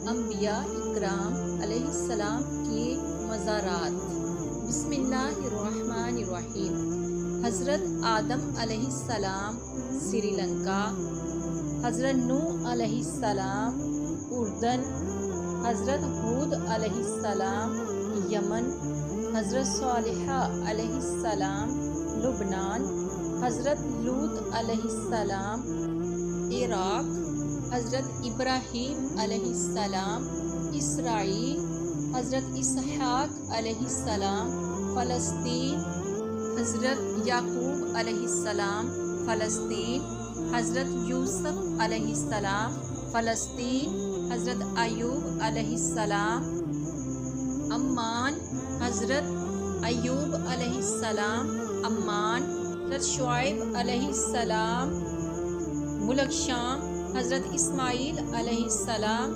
انبیاء اکرام علیہ السلام کے مزارات۔ بسم اللہ الرحمن الرحیم۔ حضرت آدم علیہ السلام سری لنکا، حضرت نوح علیہ السلام اردن، حضرت ہود علیہ السلام یمن، حضرت صالح علیہ السلام لبنان، حضرت لوط علیہ السلام عراق، حضرت ابراہیم علیہ السلام اسرائیل، حضرت اسحاق علیہ السلام فلسطین، حضرت یعقوب علیہ السلام فلسطین، حضرت یوسف علیہ السلام فلسطین، حضرت ایوب علیہ السلام عمان، حضرت ایوب علیہ السلام عمان، حضرت شعیب علیہ السلام ملک شام، حضرت اسماعیل علیہ السلام